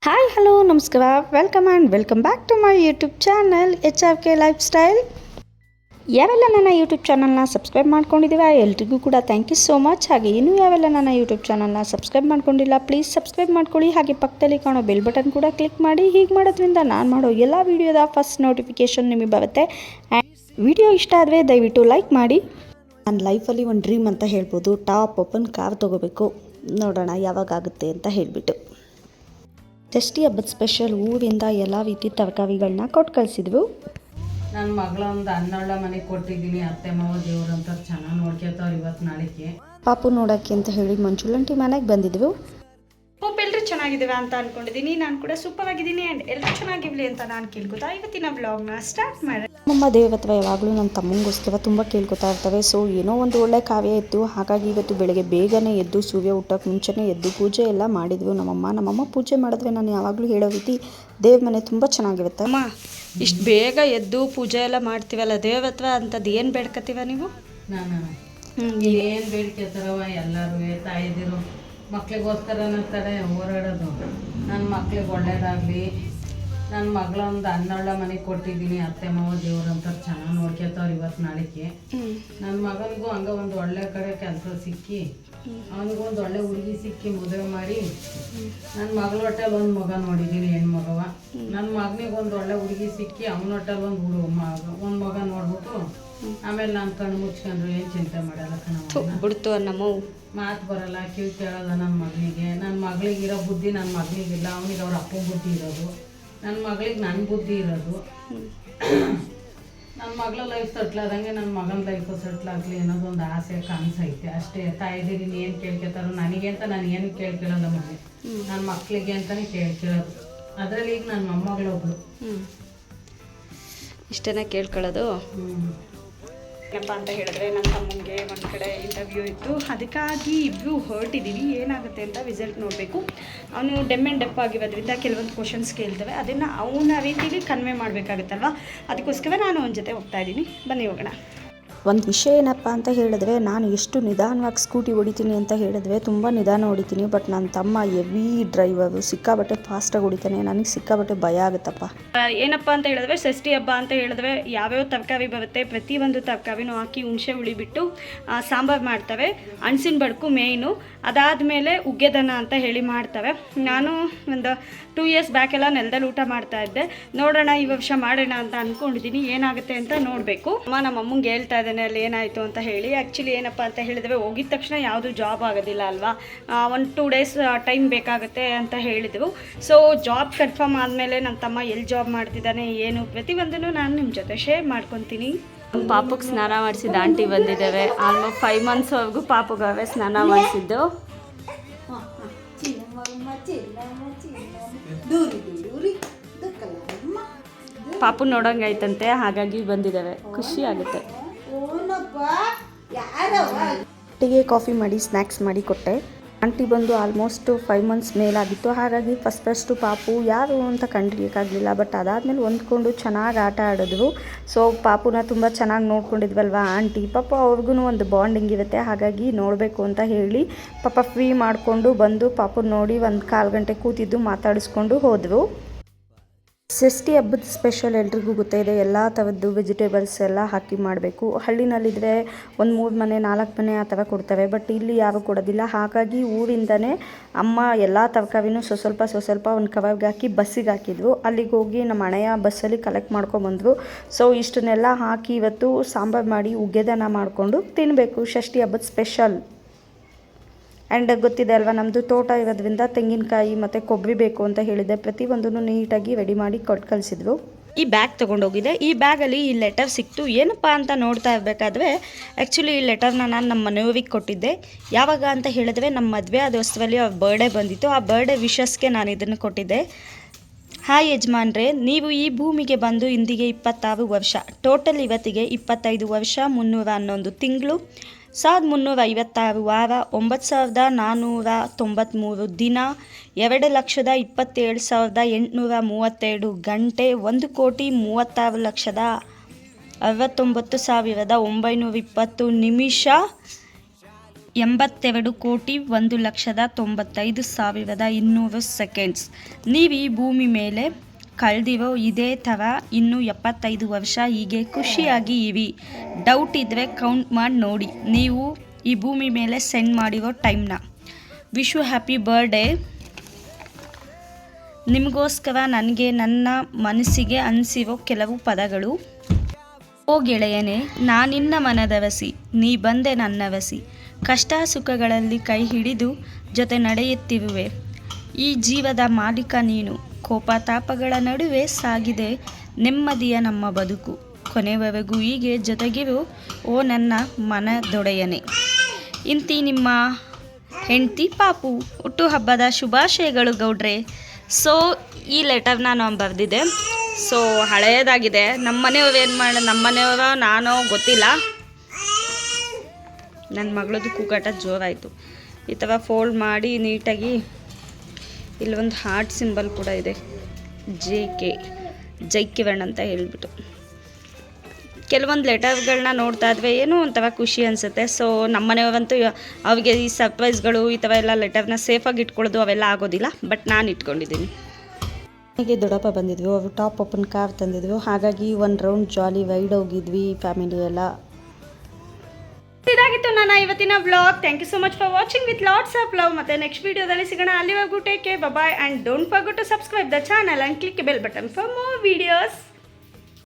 Hi hello ನಮಸ್ಕಾರ welcome back to my YouTube channel HRK life style. ಯಾವೆಲ್ಲ ನನ್ನ YouTube ಚಾನಲ್ನ ಸಬ್ಸ್ಕ್ರೈಬ್ ಮಾಡ್ಕೊಂಡಿದ್ದೀರಾ ಎಲ್ರಿಗೂ ಕೂಡ ಥ್ಯಾಂಕ್ ಯು ಸೋ ಮಚ್. ಹಾಗೆ ಇನ್ನೂ ಯಾವೆಲ್ಲ ನನ್ನ ಯೂಟ್ಯೂಬ್ ಚಾನಲ್ನ ಸಬ್ಸ್ಕ್ರೈಬ್ ಮಾಡ್ಕೊಂಡಿಲ್ಲ ಪ್ಲೀಸ್ ಸಬ್ಸ್ಕ್ರೈಬ್ ಮಾಡ್ಕೊಳ್ಳಿ. ಹಾಗೆ ಪಕ್ಕದಲ್ಲಿ ಕಾಣೋ ಬೆಲ್ ಬಟನ್ ಕೂಡ ಕ್ಲಿಕ್ ಮಾಡಿ. ಹೀಗೆ ಮಾಡೋದ್ರಿಂದ ನಾನು ಮಾಡೋ ಎಲ್ಲ ವೀಡಿಯೋದ ಫಸ್ಟ್ ನೋಟಿಫಿಕೇಷನ್ ನಿಮಗೆ ಬರುತ್ತೆ. ವಿಡಿಯೋ ಇಷ್ಟ ಆದರೆ ದಯವಿಟ್ಟು ಲೈಕ್ ಮಾಡಿ. ನನ್ನ ಲೈಫಲ್ಲಿ ಒಂದು ಡ್ರೀಮ್ ಅಂತ ಹೇಳ್ಬೋದು, ಟಾಪ್ ಓಪನ್ ಕಾರ್ ತೊಗೋಬೇಕು. ನೋಡೋಣ ಯಾವಾಗ ಆಗುತ್ತೆ ಅಂತ ಹೇಳಿಬಿಟ್ಟು ಷಷ್ಠಿ ಹಬ್ಬದ ಸ್ಪೆಷಲ್ ಊರಿಂದ ಎಲ್ಲ ರೀತಿ ತರಕಾರಿಗಳನ್ನ ಕೊಟ್ಟು ಕಳಿಸಿದ್ವು. ನನ್ನ ಮಗಳೊಂದು ಅನ್ನೊಳ್ಳ ಮನೆಗೆ ಕೊಟ್ಟಿದ್ದೀನಿ. ಅತ್ತೆ ಮಾವ ದೇವ್ರಂತ ಚೆನ್ನಾಗಿ ನೋಡ್ಕೊತಾವ್ರು ಇವತ್ತು ನಾಳೆಗೆ. ಪಾಪು ನೋಡೋಕ್ಕೆ ಅಂತ ಹೇಳಿ ಮಂಜುಳಂಟಿ ಮನೆಗೆ ಬಂದಿದ್ವು. ಹೋಪ್ ಎಲ್ಲರೂ ಚೆನ್ನಾಗಿದ್ದೀರಾ ಅಂತ ಅಂದ್ಕೊಂಡಿದ್ದೀನಿ. ನಾನು ಕೂಡ ಸೂಪರ್ ಆಗಿದ್ದೀನಿ ಆ್ಯಂಡ್ ಎಲ್ಲರೂ ಚೆನ್ನಾಗಿರಲಿ ಅಂತ ನಾನು ಕೇಳ್ಕೊತಾ ಇವತ್ತಿನ ವ್ಲಾಗ್ನ ಸ್ಟಾರ್ಟ್ ಮಾಡಿ. ನಮ್ಮ ದೇವತ್ವ ಯಾವಾಗಲೂ ನನ್ನ ತಮ್ಮಂಗೋಸ್ಕರ ತುಂಬ ಕೇಳ್ಕೊತಾ ಇರ್ತವೆ. ಸೊ ಏನೋ ಒಂದು ಒಳ್ಳೆ ಕಾವ್ಯ ಇತ್ತು, ಹಾಗಾಗಿ ಇವತ್ತು ಬೆಳಗ್ಗೆ ಬೇಗನೆ ಎದ್ದು ಸೂರ್ಯ ಹುಟ್ಟೋಕ್ಕೆ ಮುಂಚೆನೇ ಎದ್ದು ಪೂಜೆ ಎಲ್ಲ ಮಾಡಿದ್ವಿ. ನಮ್ಮಮ್ಮ ಪೂಜೆ ಮಾಡಿದ್ರೆ ನಾನು ಯಾವಾಗಲೂ ಹೇಳೋ ರೀತಿ ದೇವ್ರ ಮನೆ ತುಂಬ ಚೆನ್ನಾಗಿರುತ್ತೆ. ಅಮ್ಮ ಇಷ್ಟು ಬೇಗ ಎದ್ದು ಪೂಜೆ ಎಲ್ಲ ಮಾಡ್ತೀವಲ್ಲ, ದೇವತ್ವ ಅಂಥದ್ದು ಏನು ಬೇಡ್ಕತ್ತೀವ ನೀವು? ನಾನು ಏನು ಬೇಡ್ಕೊತಾರವ ಎಲ್ಲರೂ ತಾಯಿದಿರು ಮಕ್ಳಿಗೋಸ್ಕರ ಅಂತಾರೆ ಹೋರಾಡೋದು. ನನ್ನ ಮಕ್ಳಿಗೆ ಒಳ್ಳೇದಾಗಲಿ. ನನ್ನ ಮಗಳೊಂದು ಅನ್ನೊಳ್ಳ ಮನೆಗೆ ಕೊಟ್ಟಿದ್ದೀನಿ. ಅತ್ತೆ ಮಾವ ದೇವ್ರಂತ ಚೆನ್ನಾಗಿ ನೋಡ್ಕೊತಾವ್ರು ಇವತ್ತು ನಾಳೆಗೆ. ನನ್ನ ಮಗನಿಗೂ ಹಂಗ ಒಂದು ಒಳ್ಳೆ ಕಡೆ ಕೆಲಸ ಸಿಕ್ಕಿ ಅವನಿಗೂ ಒಂದು ಒಳ್ಳೆ ಹುಡುಗಿ ಸಿಕ್ಕಿ ಮದುವೆ ಮಾಡಿ ನನ್ನ ಮಗಳ ಹೊಟ್ಟೆಲ್ ಒಂದು ಮಗ ನೋಡಿದ್ದೀನಿ, ಹೆಣ್ಮಗವ. ನನ್ನ ಮಗನಿಗೆ ಒಂದು ಒಳ್ಳೆ ಹುಡುಗಿ ಸಿಕ್ಕಿ ಅವನ ಹೊಟ್ಟೆಲ್ ಒಂದು ಮಗ ನೋಡ್ಬಿಟ್ಟು ಆಮೇಲೆ ನಾನು ಕಣ್ಣು ಮುಚ್ಕೊಂಡ್ರು ಏನು ಚಿಂತೆ ಮಾಡಲ್ಲ. ಬಿಡ್ತು ನಮ್ಮ ಮಾತು ಬರಲ್ಲ, ಕಿವಿ ಕೇಳಲ್ಲ ನನ್ನ ಮಗನಿಗೆ. ನನ್ನ ಮಗಳಿಗಿರೋ ಬುದ್ಧಿ ನನ್ನ ಮಗನಿಗಿಲ್ಲ. ಅವನಿಗೆ ಅವ್ರ ಅಪ್ಪನ ಬುದ್ಧಿ ಇರೋದು, ನನ್ನ ಮಗಳಿಗೆ ನನ್ನ ಬುದ್ಧಿ ಇರೋದು. ನನ್ನ ಮಗಳ ಲೈಫ್ ಸೆಟ್ಲಾದಂಗೆ ನನ್ನ ಮಗನ ಲೈಫು ಸೆಟ್ಲಾಗಲಿ ಅನ್ನೋದೊಂದು ಆಸೆ ಕನಸೈತೆ ಅಷ್ಟೇ. ತಾಯಿದಿರಿ ಏನು ಕೇಳ್ಕೊತಾರೋ ನನಗೆ ಅಂತ ನಾನು ಏನು ಕೇಳ್ಕೊಳ್ಳೋಲ್ಲ ಮನೆ, ನನ್ನ ಮಕ್ಕಳಿಗೆ ಅಂತಲೇ ಕೇಳ್ಕೊಳ್ಳೋದು. ಅದರಲ್ಲಿ ಈಗ ನನ್ನ ಮೊಮ್ಮಗಳೊಬ್ಳು ಇಷ್ಟನ್ನ ಕೇಳ್ಕೊಳ್ಳೋದು. ಏನಪ್ಪ ಅಂತ ಹೇಳಿದ್ರೆ ನನ್ನ ತಮ್ಮನಿಗೆ ಒಂದು ಕಡೆ ಇಂಟರ್ವ್ಯೂ ಇತ್ತು, ಅದಕ್ಕಾಗಿ ಇಬ್ಬರು ಹೊರಟಿದ್ದೀವಿ. ಏನಾಗುತ್ತೆ ಅಂತ ರಿಸಲ್ಟ್ ನೋಡಬೇಕು. ಅವನು ಡೆಪ್ ಆಗಿರೋದ್ರಿಂದ ಕೆಲವೊಂದು ಕ್ವಶನ್ಸ್ ಕೇಳ್ತವೆ, ಅದನ್ನು ಅವನ ರೀತಿಲಿ ಕನ್ವೆ ಮಾಡಬೇಕಾಗುತ್ತಲ್ವ, ಅದಕ್ಕೋಸ್ಕರ ನಾನು ಅವನ ಜೊತೆ ಹೋಗ್ತಾ ಇದ್ದೀನಿ. ಬನ್ನಿ ಹೋಗೋಣ. ಒಂದು ವಿಷಯ ಏನಪ್ಪ ಅಂತ ಹೇಳಿದ್ರೆ, ನಾನು ಎಷ್ಟು ನಿಧಾನವಾಗಿ ಸ್ಕೂಟಿ ಹೊಡಿತೀನಿ ಅಂತ ಹೇಳಿದ್ರೆ ತುಂಬ ನಿಧಾನ ಹೊಡಿತೀನಿ. ಬಟ್ ನನ್ನ ತಮ್ಮ ಹೆವಿ ಡ್ರೈವರು, ಸಿಕ್ಕಾಬಟ್ಟೆ ಫಾಸ್ಟಾಗಿ ಹೊಡಿತಾನೆ. ನನಗೆ ಸಿಕ್ಕಾಬಟ್ಟೆ ಭಯ ಆಗುತ್ತಪ್ಪ. ಏನಪ್ಪ ಅಂತ ಹೇಳಿದ್ರೆ ಷಷ್ಠಿ ಹಬ್ಬ ಅಂತ ಹೇಳಿದ್ರೆ ಯಾವ್ಯಾವ ತರಕಾರಿ ಬರುತ್ತೆ ಪ್ರತಿಯೊಂದು ತರಕಾರಿನೂ ಹಾಕಿ ಹುಣಸೆ ಹುಳಿ ಬಿಟ್ಟು ಸಾಂಬಾರು ಮಾಡ್ತವೆ. ಹಣ್ಸಿನ ಬಡ್ಕು ಮೇಯ್ನು, ಅದಾದಮೇಲೆ ಉಗ್ಗೆದನ ಅಂತ ಹೇಳಿ ಮಾಡ್ತವೆ. ನಾನು ಒಂದು 2 years ಬ್ಯಾಕೆಲ್ಲ ನೆಲದಲ್ಲಿ ಊಟ ಮಾಡ್ತಾ ಇದ್ದೆ. ನೋಡೋಣ ಈ ವರ್ಷ ಮಾಡೋಣ ಅಂತ ಅಂದ್ಕೊಂಡಿದ್ದೀನಿ. ಏನಾಗುತ್ತೆ ಅಂತ ನೋಡಬೇಕು. ನಮ್ಮ ಅಮ್ಮಂಗೆ ಹೇಳ್ತಾ ಇದ್ದೇನೆ ಅಲ್ಲಿ ಏನಾಯಿತು ಅಂತ ಹೇಳಿ. ಆ್ಯಕ್ಚುಲಿ ಏನಪ್ಪ ಅಂತ ಹೇಳಿದರೆ ಹೋಗಿದ ತಕ್ಷಣ ಯಾವುದು ಜಾಬ್ ಆಗೋದಿಲ್ಲ ಅಲ್ವಾ, ಒಂದು 2 days ಟೈಮ್ ಬೇಕಾಗುತ್ತೆ ಅಂತ ಹೇಳಿದೆವು. ಸೊ ಜಾಬ್ ಕನ್ಫರ್ಮ್ ಆದಮೇಲೆ ನನ್ನ ತಮ್ಮ ಎಲ್ಲಿ ಜಾಬ್ ಮಾಡ್ತಿದ್ದಾನೆ ಏನು ಪ್ರತಿಯೊಂದನ್ನು ನಾನು ನಿಮ್ಮ ಜೊತೆ ಶೇರ್ ಮಾಡ್ಕೊತೀನಿ. ಪಾಪಕ್ಕೆ ಸ್ನಾನ ಮಾಡಿಸಿದ ಆಂಟಿ ಬಂದಿದ್ದಾವೆ. ಆಲ್ಮೋಸ್ಟ್ 5 monthsವರೆಗೂ ಪಾಪುಗಾವೆ ಸ್ನಾನ ಮಾಡಿಸಿದ್ದು. ಪಾಪು ನೋಡೋಂಗೈತಂತೆ, ಹಾಗಾಗಿ ಬಂದಿದ್ದಾವೆ. ಖುಷಿ ಆಗುತ್ತೆ. ಒಟ್ಟಿಗೆ ಕಾಫಿ ಮಾಡಿ ಸ್ನ್ಯಾಕ್ಸ್ ಮಾಡಿ ಕೊಟ್ಟೆ. ಆಂಟಿ ಬಂದು ಆಲ್ಮೋಸ್ಟ್ 5 months ಮೇಲಾಗಿತ್ತು, ಹಾಗಾಗಿ ಫಸ್ಟು ಪಾಪು ಯಾರು ಅಂತ ಕಂಡುಹಿಡಿಯೋಕ್ಕಾಗಲಿಲ್ಲ. ಬಟ್ ಅದಾದಮೇಲೆ ಹೊಂದ್ಕೊಂಡು ಚೆನ್ನಾಗಿ ಆಟ ಆಡಿದ್ವು. ಸೊ ಪಾಪುನ ತುಂಬ ಚೆನ್ನಾಗಿ ನೋಡ್ಕೊಂಡಿದ್ವಲ್ವ ಆಂಟಿ. ಪಾಪ ಅವ್ರಿಗೂ ಒಂದು ಬಾಂಡಿಂಗ್ ಇರುತ್ತೆ, ಹಾಗಾಗಿ ನೋಡಬೇಕು ಅಂತ ಹೇಳಿ ಪಾಪ ಫ್ರೀ ಮಾಡಿಕೊಂಡು ಬಂದು ಪಾಪು ನೋಡಿ 1-1/4 ಗಂಟೆ ಕೂತಿದ್ದು ಮಾತಾಡಿಸ್ಕೊಂಡು ಹೋದವು. ಷಷ್ಠಿ ಹಬ್ಬದ ಸ್ಪೆಷಲ್ ಎಲ್ರಿಗೂ ಗೊತ್ತಿದೆ, ಎಲ್ಲ ಥರದ್ದು ವೆಜಿಟೇಬಲ್ಸ್ ಎಲ್ಲ ಹಾಕಿ ಮಾಡಬೇಕು. ಹಳ್ಳಿನಲ್ಲಿದ್ದರೆ ಒಂದು 3 ಮನೆ 4 ಮನೆ ಆ ಥರ ಕೊಡ್ತವೆ, ಬಟ್ ಇಲ್ಲಿ ಯಾರು ಕೊಡೋದಿಲ್ಲ. ಹಾಗಾಗಿ ಊರಿಂದನೇ ಅಮ್ಮ ಎಲ್ಲ ತರಕಾರಿನೂ ಸ್ವಲ್ಪ ಒಂದು ಕವರ್ಗೆ ಹಾಕಿ ಬಸ್ಸಿಗೆ ಹಾಕಿದ್ರು. ಅಲ್ಲಿಗೆ ಹೋಗಿ ನಮ್ಮ ಹಳೆಯ ಬಸ್ಸಲ್ಲಿ ಕಲೆಕ್ಟ್ ಮಾಡ್ಕೊಂಬಂದರು. ಸೊ ಇಷ್ಟನ್ನೆಲ್ಲ ಹಾಕಿ ಇವತ್ತು ಸಾಂಬಾರು ಮಾಡಿ ಉಗ್ಗೆದನ ಮಾಡಿಕೊಂಡು ತಿನ್ನಬೇಕು. ಷಷ್ಠಿ ಹಬ್ಬದ ಸ್ಪೆಷಲ್. ಆ್ಯಂಡ್ ಗೊತ್ತಿದೆ ಅಲ್ವಾ, ನಮ್ಮದು ತೋಟ ಇರೋದ್ರಿಂದ ತೆಂಗಿನಕಾಯಿ ಮತ್ತು ಕೊಬ್ಬರಿ ಬೇಕು ಅಂತ ಹೇಳಿದೆ. ಪ್ರತಿಯೊಂದನ್ನು ನೀಟಾಗಿ ರೆಡಿ ಮಾಡಿ ಕೊಟ್ಟು ಕಳಿಸಿದ್ವು. ಈ ಬ್ಯಾಗ್ ತೊಗೊಂಡೋಗಿದೆ. ಈ ಬ್ಯಾಗಲ್ಲಿ ಈ ಲೆಟರ್ ಸಿಕ್ತು. ಏನಪ್ಪ ಅಂತ ನೋಡ್ತಾ ಇರಬೇಕಾದ್ರೆ ಆ್ಯಕ್ಚುಲಿ ಈ ಲೆಟರ್ನ ನಾನು ನಮ್ಮ ಮನೆಯವ್ರಿಗೆ ಕೊಟ್ಟಿದ್ದೆ. ಯಾವಾಗ ಅಂತ ಹೇಳಿದ್ರೆ ನಮ್ಮ ಮದುವೆ ಆದ ಹೊಸದಲ್ಲಿ ಅವ್ರ ಬರ್ಡೇ ಬಂದಿತ್ತು. ಆ ಬರ್ಡೇ ವಿಶಸ್ಗೆ ನಾನು ಇದನ್ನು ಕೊಟ್ಟಿದ್ದೆ. ಹಾಯ್ ಯಜಮಾನ್ರೆ, ನೀವು ಈ ಭೂಮಿಗೆ ಬಂದು ಇಂದಿಗೆ 26 ವರ್ಷ. ಟೋಟಲ್ ಇವತ್ತಿಗೆ 25 ವರ್ಷ 311 ತಿಂಗಳು 1356 ವಾರ 9493 ದಿನ 2,27,832 ಗಂಟೆ 1,36,69,920 ನಿಮಿಷ 82,1,95,200 ಸೆಕೆಂಡ್ಸ್. ನೀವು ಈ ಭೂಮಿ ಮೇಲೆ ಕಳೆದಿರೋ ಇದೇ ಥರ ಇನ್ನೂ 75 ವರ್ಷ ಹೀಗೆ ಖುಷಿಯಾಗಿ ಇವಿ. ಡೌಟ್ ಇದ್ದರೆ ಕೌಂಟ್ ಮಾಡಿ ನೋಡಿ ನೀವು ಈ ಭೂಮಿ ಮೇಲೆ ಸೆಂಡ್ ಮಾಡಿರೋ ಟೈಮ್ನ. Wish you happy birthday. ನಿಮಗೋಸ್ಕರ ನನಗೆ ನನ್ನ ಮನಸ್ಸಿಗೆ ಅನಿಸಿರೋ ಕೆಲವು ಪದಗಳು. ಓ ಗೆಳೆಯನೇ, ನಾನಿನ್ನ ಮನದವಸಿ, ನೀ ಬಂದೆ ನನ್ನವಸಿ. ಕಷ್ಟ ಸುಖಗಳಲ್ಲಿ ಕೈ ಹಿಡಿದು ಜೊತೆ ನಡೆಯುತ್ತಿರುವೆ. ಈ ಜೀವದ ಮಾಲೀಕ ನೀನು. ಕೋಪ ತಾಪಗಳ ನಡುವೆ ಸಾಗಿದೆ ನೆಮ್ಮದಿಯ ನಮ್ಮ ಬದುಕು. ಕೊನೆವರೆಗೂ ಹೀಗೆ ಜೊತೆಗಿರು ಓ ನನ್ನ ಮನದೊಡೆಯನೇ. ಇಂತಿ ನಿಮ್ಮ ಹೆಂಡತಿ ಪಾಪು. ಹುಟ್ಟುಹಬ್ಬದ ಶುಭಾಶಯಗಳು ಗೌಡ್ರೆ. ಸೊ ಈ ಲೆಟರ್ನ ನಾನು ಬರೆದಿದ್ದೆ. ಸೊ ಹಳೆಯದಾಗಿದೆ. ನಮ್ಮ ಮನೆಯವರು ನಾನು ಗೊತ್ತಿಲ್ಲ. ನನ್ನ ಮಗಳದ್ದು ಕೂಗಾಟ ಜೋರಾಯಿತು. ಈ ಥರ ಫೋಲ್ಡ್ ಮಾಡಿ ನೀಟಾಗಿ ಇಲ್ಲೊಂದು ಹಾರ್ಟ್ ಸಿಂಬಲ್ ಕೂಡ ಇದೆ. ಜೈಕಿರಣ್ ಅಂತ ಹೇಳ್ಬಿಟ್ಟು. ಕೆಲವೊಂದು ಲೆಟರ್ಗಳನ್ನ ನೋಡ್ತಾ ಇದ್ವಿ ಏನೋ ಒಂಥರ ಖುಷಿ ಅನಿಸುತ್ತೆ. ಸೊ ನಮ್ಮ ಮನೆಯವರಂತೂ ಅವ್ರಿಗೆ ಈ ಸರ್ಪ್ರೈಸ್ಗಳು ಈ ಥರ ಎಲ್ಲ ಲೆಟರ್ನ ಸೇಫಾಗಿ ಇಟ್ಕೊಳ್ಳೋದು ಅವೆಲ್ಲ ಆಗೋದಿಲ್ಲ. ಬಟ್ ನಾನು ಇಟ್ಕೊಂಡಿದ್ದೀನಿ. ನನಗೆ ದೊಡ್ಡಪ್ಪ ಬಂದಿದ್ವಿ, ಅವರು ಟಾಪ್ ಓಪನ್ ಕಾರ್ ತಂದಿದ್ವಿ. ಹಾಗಾಗಿ ಒಂದು ರೌಂಡ್ ಜಾಲಿ ರೈಡ್ ಹೋಗಿದ್ವಿ ಫ್ಯಾಮಿಲಿ ಎಲ್ಲ. ಇದಾಗಿತ್ತು ನನ್ನ ಇವತ್ತಿನ vlog. Thank you so much for watching with lots of love. ಮತ್ತೆ ನೆಕ್ಸ್ಟ್ ವಿಡಿಯೋದಲ್ಲಿ ಸಿಗೋಣ. ಅಲ್ಲಿವರೆಗೂ take care, bye, and don't forget to subscribe the channel and click bell button for more videos.